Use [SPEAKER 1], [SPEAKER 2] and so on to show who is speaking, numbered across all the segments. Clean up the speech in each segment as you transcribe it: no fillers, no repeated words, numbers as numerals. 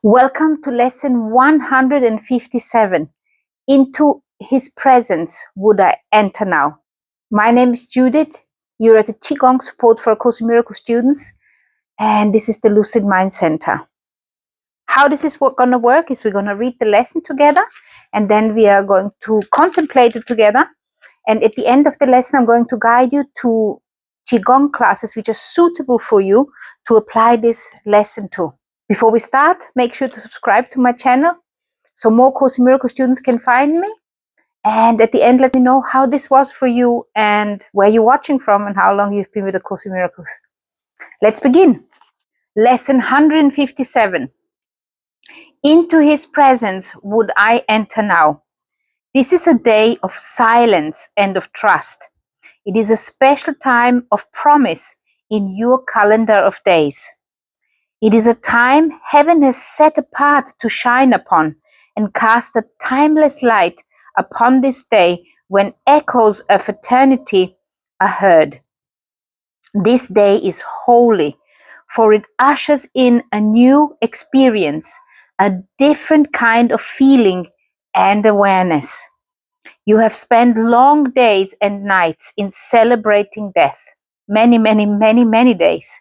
[SPEAKER 1] Welcome to lesson 157. Into his presence would I enter now. My name is Judith. You're at the Qigong support for Course in Miracles students, and this is the Lucid Mind Center. How this is going to work is we're going to read the lesson together, and then we are going to contemplate it together. And at the end of the lesson, I'm going to guide you to Qigong classes which are suitable for you to apply this lesson to. Before we start, make sure to subscribe to my channel so more Course in Miracles students can find me. And at the end, let me know how this was for you and where you're watching from and how long you've been with the Course in Miracles. Let's begin. Lesson 157. Into his presence would I enter now. This is a day of silence and of trust. It is a special time of promise in your calendar of days. It is a time heaven has set apart to shine upon and cast a timeless light upon this day when echoes of eternity are heard. This day is holy, for it ushers in a new experience, a different kind of feeling and awareness. You have spent long days and nights in celebrating death, many days.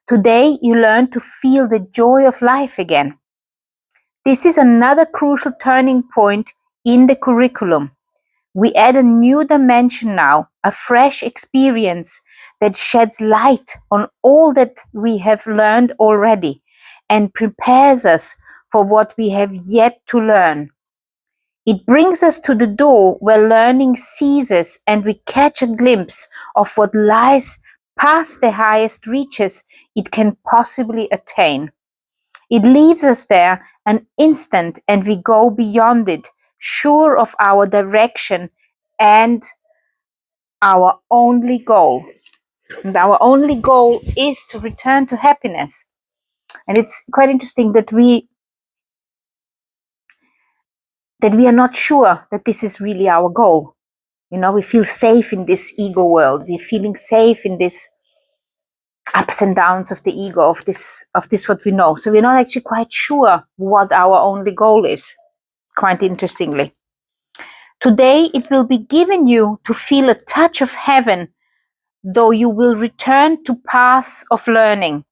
[SPEAKER 1] Today, you learn to feel the joy of life again. This is another crucial turning point in the curriculum. We add a new dimension now, a fresh experience that sheds light on all that we have learned already and prepares us for what we have yet to learn. It brings us to the door where learning ceases and we catch a glimpse of what lies past the highest reaches it can possibly attain. It leaves us there an instant and we go beyond it, sure of our direction and our only goal. And our only goal is to return to happiness. And it's quite interesting that we are not sure that this is really our goal. You know, we feel safe in this ego world. We're feeling safe in this ups and downs of the ego, of this what we know. So we're not actually quite sure what our only goal is, quite interestingly. Today, it will be given you to feel a touch of heaven, though you will return to paths of learning.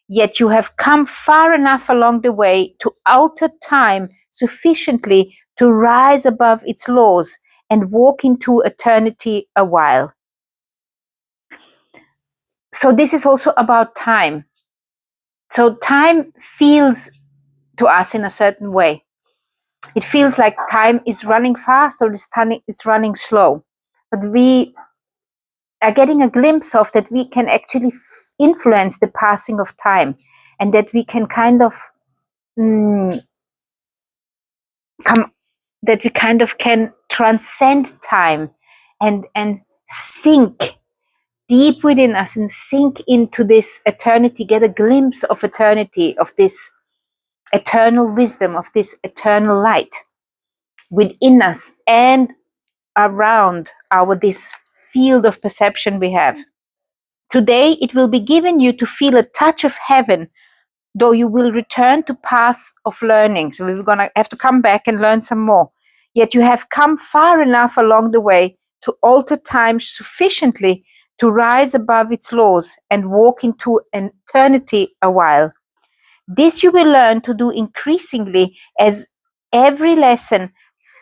[SPEAKER 1] Yet you have come far enough along the way to alter time sufficiently to rise above its laws and walk into eternity a while. So this is also about time. So time feels to us in a certain way. It feels like time is running fast or it's running slow. But we are getting a glimpse of that we can actually influence the passing of time and that we can kind of can transcend time and sink deep within us and sink into this eternity, get a glimpse of eternity, of this eternal wisdom, of this eternal light within us and around this field of perception we have. Today, it will be given you to feel a touch of heaven, though you will return to paths of learning. So we're going to have to come back and learn some more. Yet you have come far enough along the way to alter time sufficiently to rise above its laws and walk into eternity a while. This you will learn to do increasingly as every lesson,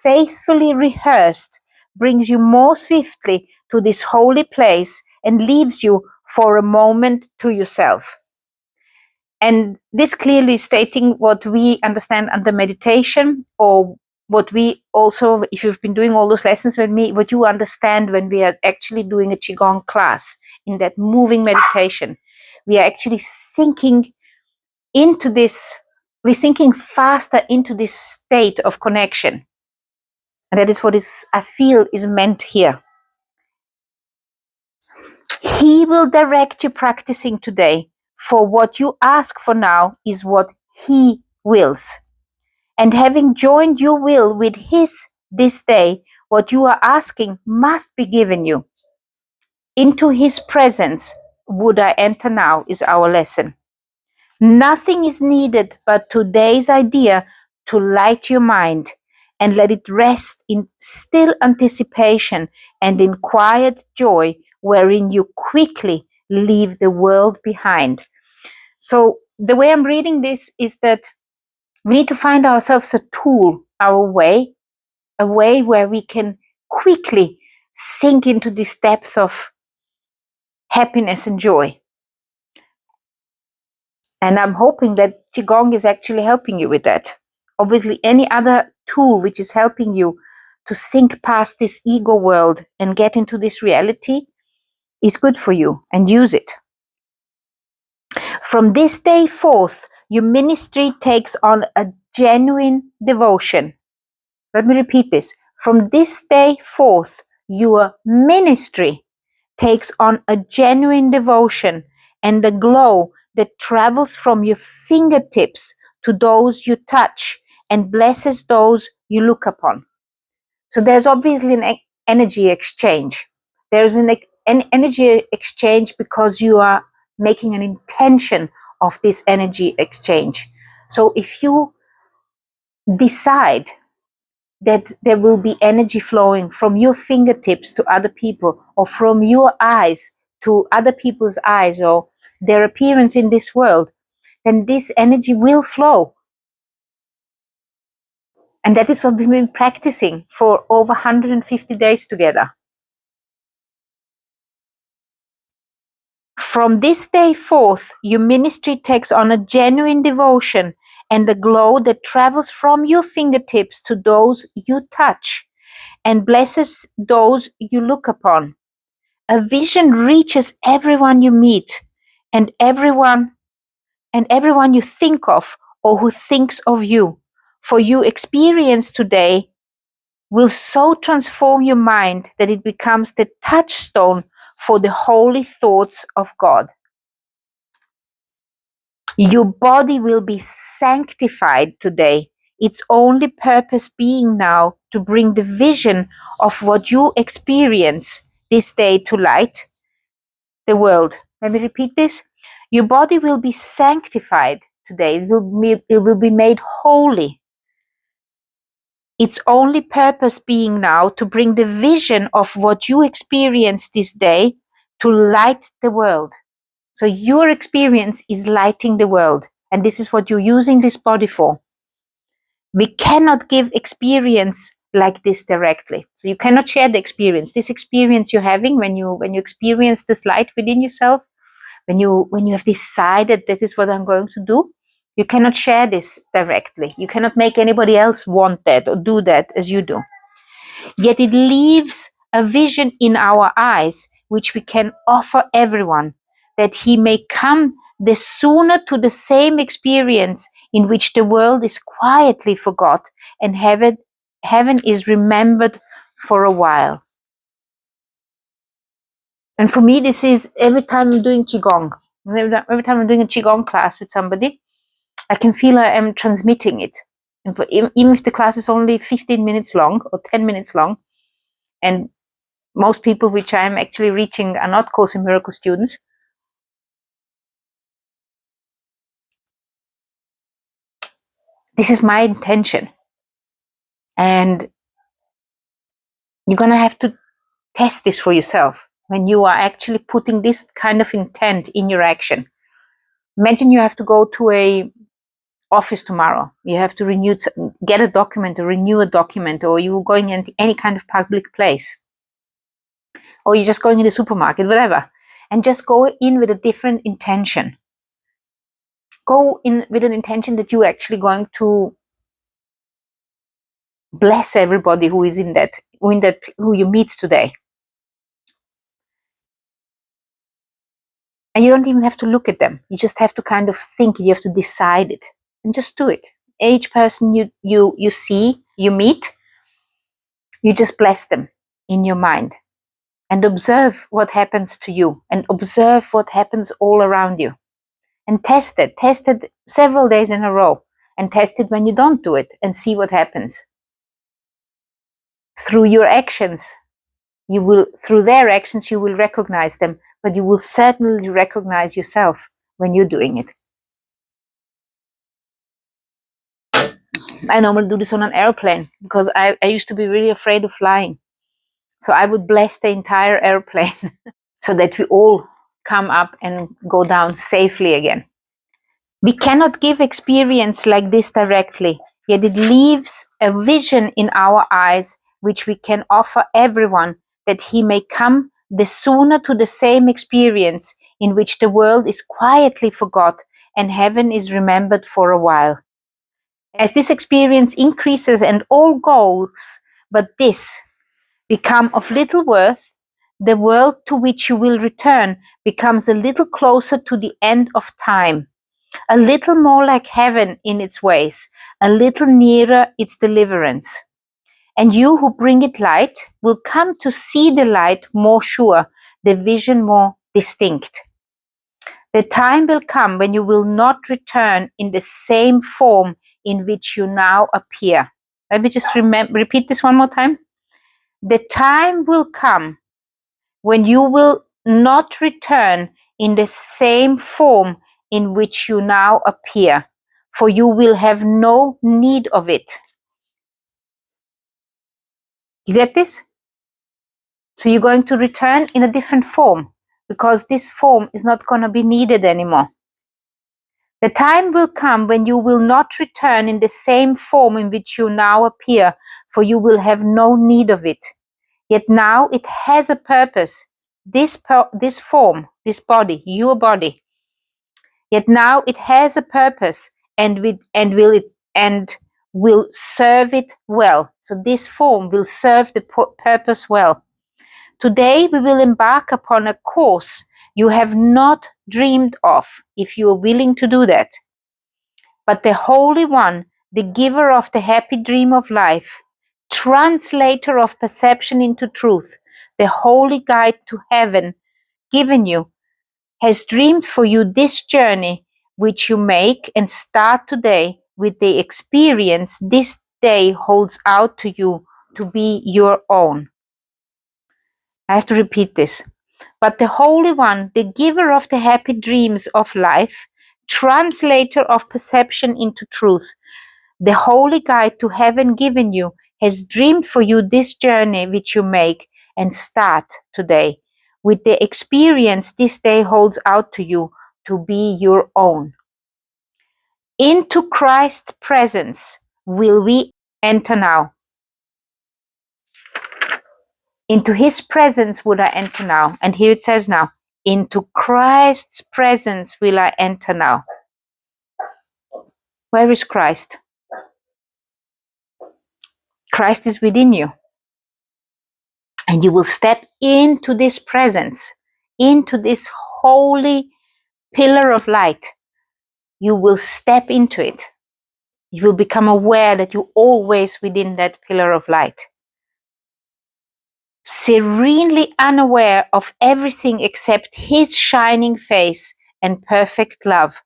[SPEAKER 1] faithfully rehearsed, brings you more swiftly to this holy place and leaves you for a moment to yourself. And this clearly is stating what we understand under meditation, or what we also, if you've been doing all those lessons with me, what you understand when we are actually doing a Qigong class, in that moving meditation. We are actually sinking into this, we're sinking faster into this state of connection. And that is what I feel is meant here. He will direct you practicing today, for what you ask for now is what he wills. And having joined your will with his this day, what you are asking must be given you. Into his presence would I enter now is our lesson. Nothing is needed but today's idea to light your mind and let it rest in still anticipation and in quiet joy, wherein you quickly leave the world behind. So the way I'm reading this is that we need to find ourselves a tool, our way, a way where we can quickly sink into this depth of happiness and joy. And I'm hoping that Qigong is actually helping you with that. Obviously, any other tool which is helping you to sink past this ego world and get into this reality is good for you, and use it. From this day forth, your ministry takes on a genuine devotion. Let me repeat this. From this day forth, your ministry takes on a genuine devotion and a glow that travels from your fingertips to those you touch and blesses those you look upon. So there's obviously an energy exchange. There's an energy exchange because you are making an intention of this energy exchange. So if you decide that there will be energy flowing from your fingertips to other people, or from your eyes to other people's eyes, or their appearance in this world, then this energy will flow. And that is what we've been practicing for over 150 days together. From this day forth, your ministry takes on a genuine devotion and a glow that travels from your fingertips to those you touch and blesses those you look upon. A vision reaches everyone you meet and everyone you think of or who thinks of you. For your experience today will so transform your mind that it becomes the touchstone for the holy thoughts of God. Your body will be sanctified today, its only purpose being now to bring the vision of what you experience this day to light the world. Let me repeat this. Your body will be sanctified today. It will be made holy. Its only purpose being now to bring the vision of what you experience this day to light the world. So your experience is lighting the world. And this is what you're using this body for. We cannot give experience like this directly. So you cannot share the experience. This experience you're having when you experience this light within yourself, when you have decided that is what I'm going to do, you cannot share this directly. You cannot make anybody else want that or do that as you do. Yet it leaves a vision in our eyes which we can offer everyone, that he may come the sooner to the same experience in which the world is quietly forgot and heaven is remembered for a while. And for me, this is every time I'm doing Qigong. Every time I'm doing a Qigong class with somebody, I can feel I am transmitting it. And even if the class is only 15 minutes long or 10 minutes long, and most people which I'm actually reaching are not Course in Miracles students, this is my intention. And you're going to have to test this for yourself when you are actually putting this kind of intent in your action. Imagine you have to go to a office tomorrow. You have to get a document or renew a document, or you're going into any kind of public place, or you're just going in the supermarket, whatever, and just go in with a different intention. Go in with an intention that you're actually going to bless everybody who is who you meet today. And you don't even have to look at them. You just have to kind of think. You have to decide it and just do it. Each person you see, you meet, you just bless them in your mind and observe what happens to you and observe what happens all around you. And test it several days in a row, and test it when you don't do it and see what happens. Through your actions, through their actions, you will recognize them, but you will certainly recognize yourself when you're doing it. I normally do this on an airplane because I used to be really afraid of flying. So I would bless the entire airplane so that we all come up and go down safely again. We cannot give experience like this directly, yet it leaves a vision in our eyes which we can offer everyone, that he may come the sooner to the same experience in which the world is quietly forgot and heaven is remembered for a while. As this experience increases and all goals but this become of little worth, the world to which you will return becomes a little closer to the end of time, a little more like heaven in its ways, a little nearer its deliverance. And you who bring it light will come to see the light more sure, the vision more distinct. The time will come when you will not return in the same form in which you now appear. Let me just repeat this one more time. The time will come when you will not return in the same form in which you now appear, for you will have no need of it. You get this? So you're going to return in a different form because this form is not going to be needed anymore. The time will come when you will not return in the same form in which you now appear, for you will have no need of it. Yet now it has a purpose. This form, this body, your body. Yet now it has a purpose and will serve it well. So this form will serve the purpose well. Today we will embark upon a course you have not dreamed of, if you are willing to do that. But the Holy One, the giver of the happy dream of life, translator of perception into truth, the holy guide to heaven given you, has dreamed for you this journey which you make and start today with the experience this day holds out to you to be your own. I have to repeat this. But the Holy One, the giver of the happy dreams of life, translator of perception into truth, the holy guide to heaven given you, has dreamed for you this journey which you make and start today with the experience this day holds out to you to be your own. Into Christ's presence will we enter now. Into his presence would I enter now. And here it says now, into Christ's presence will I enter now. Where is Christ? Christ is within you. And you will step into this presence, into this holy pillar of light. You will step into it. You will become aware that you're always within that pillar of light. Serenely unaware of everything except his shining face and perfect love.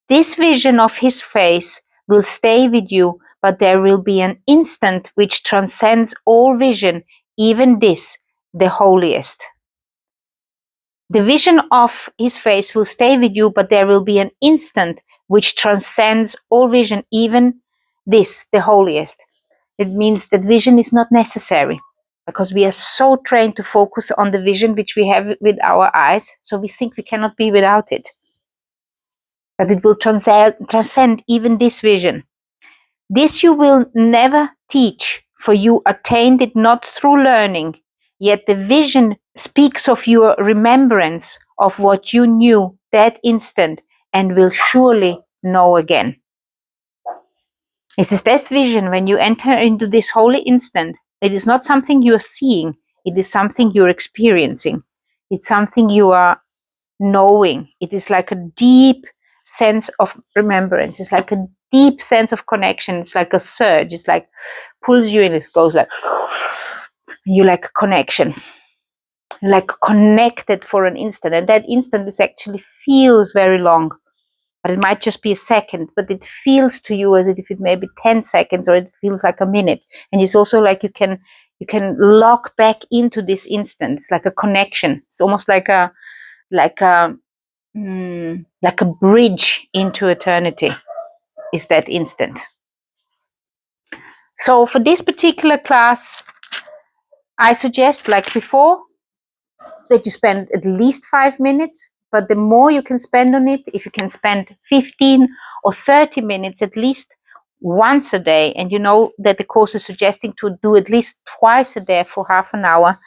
[SPEAKER 1] This vision of his face will stay with you, but there will be an instant which transcends all vision, even this, the holiest. The vision of his face will stay with you, but there will be an instant which transcends all vision, even this, the holiest. It means that vision is not necessary because we are so trained to focus on the vision which we have with our eyes, so we think we cannot be without it. But it will transcend even this vision. This you will never teach, for you attained it not through learning, yet the vision speaks of your remembrance of what you knew that instant and will surely know again. This is this vision when you enter into this holy instant. It is not something you are seeing, it is something you're experiencing. It's something you are knowing. It is like a deep sense of remembrance. It's like a deep sense of connection. It's like a surge. It's like pulls you in. It goes like, you like a connection. Like connected for an instant. And that instant is actually feels very long. But it might just be a second, but it feels to you as if it may be 10 seconds or it feels like a minute. And it's also like you can lock back into this instant. It's like a connection. It's almost like a bridge into eternity is that instant. So for this particular class, I suggest, like before, that you spend at least 5 minutes, but the more you can spend on it, if you can spend 15 or 30 minutes at least once a day, and you know that the course is suggesting to do at least twice a day for half an hour,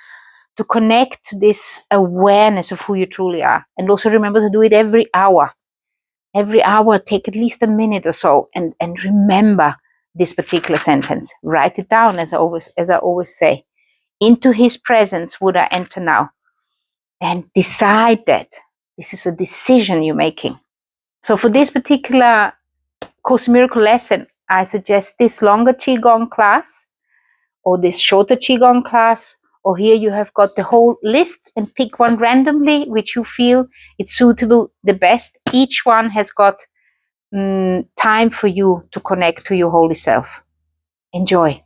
[SPEAKER 1] to connect to this awareness of who you truly are. And also remember to do it every hour. Every hour, take at least a minute or so, and remember this particular sentence. Write it down, as I always say. Into his presence would I enter now. And decide that. This is a decision you're making. So for this particular Course in Miracle lesson, I suggest this longer Qigong class, or this shorter Qigong class, or here you have got the whole list, and pick one randomly which you feel it's suitable the best. Each one has got time for you to connect to your holy self. Enjoy.